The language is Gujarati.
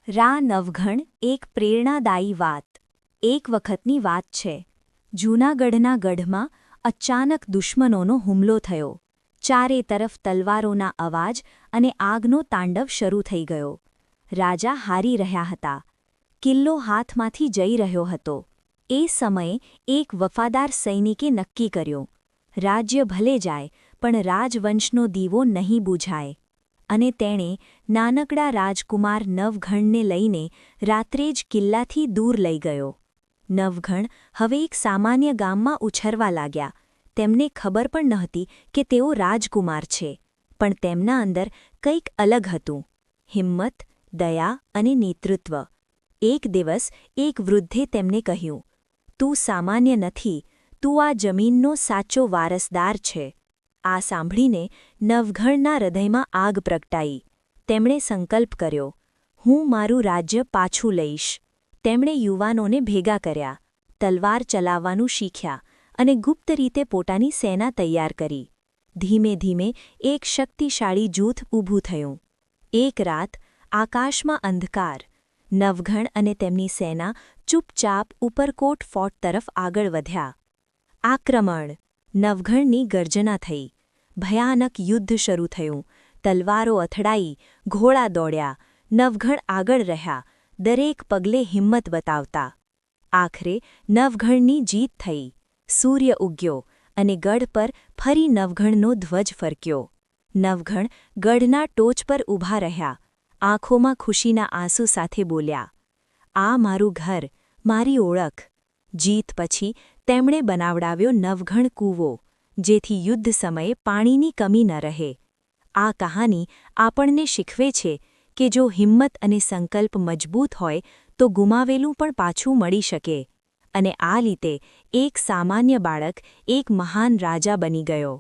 રા નવઘણ એક પ્રેરણાદાયી વાત। એક વખતની વાત છે। જૂનાગઢના ગઢમાં અચાનક દુશ્મનોનો હુમલો થયો। ચારે તરફ તલવારોના અવાજ અને આગનો તાંડવ શરૂ થઈ ગયો। રાજા હારી રહ્યા હતા। કિલ્લો હાથમાંથી જઈ રહ્યો હતો। એ સમયે એક વફાદાર સૈનિકે નક્કી કર્યું, રાજ્ય ભલે જાય પણ રાજવંશનો દીવો નહીં બુઝાય। અને તેણે નાનકડા રાજકુમાર નવઘણને લઈને રાત્રે જ કિલ્લાથી દૂર લઈ ગયો। નવઘણ હવે એક સામાન્ય ગામમાં ઉછરવા લાગ્યા। તેમને ખબર પણ નહોતી કે તેઓ રાજકુમાર છે, પણ તેમના અંદર કંઈક અલગ હતું, હિંમત, દયા અને નેતૃત્વ। એક દિવસ એક વૃદ્ધે તેમને કહ્યું, તું સામાન્ય નથી, તું આ જમીનનો સાચો વારસદાર છે। આ સાંભળીને નવઘણના હૃદયમાં આગ પ્રગટાઈ। તેમણે સંકલ્પ કર્યો, હું મારું રાજ્ય પાછું લઈશ। તેમણે યુવાનોને ભેગા કર્યા, તલવાર ચલાવવાનું શીખ્યા અને ગુપ્ત રીતે પોતાની સેના તૈયાર કરી। ધીમે ધીમે એક શક્તિશાળી જૂથ ઊભું થયું। એક રાત આકાશમાં અંધકાર, નવઘણ અને તેમની સેના ચૂપચાપ ઉપરકોટ ફોર્ટ તરફ આગળ વધ્યા। આક્રમણ! નવઘણની ગર્જના થઈ। ભયાનક યુદ્ધ શરૂ થયું। તલવારો અથડાઈ, ઘોડા દોડ્યા। નવઘણ આગળ રહ્યા, દરેક પગલે હિંમત બતાવતા। આખરે નવઘણની જીત થઈ। સૂર્ય ઉગ્યો અને ગઢ પર ફરી નવઘણનો ધ્વજ ફરક્યો। નવઘણ ગઢના ટોચ પર ઊભા રહ્યા, આંખોમાં ખુશીના આંસુ સાથે બોલ્યા, આ મારું ઘર, મારી ઓળખ। જીત પછી તેમણે બનાવડાવ્યો નવઘણ કૂવો, જેથી યુદ્ધ સમયે પાણીની કમી ન રહે। આ કહાની આપણને શીખવે છે કે જો હિંમત અને સંકલ્પ મજબૂત હોય તો ગુમાવેલું પણ પાછું મળી શકે। અને આ રીતે એક સામાન્ય બાળક એક મહાન રાજા બની ગયો।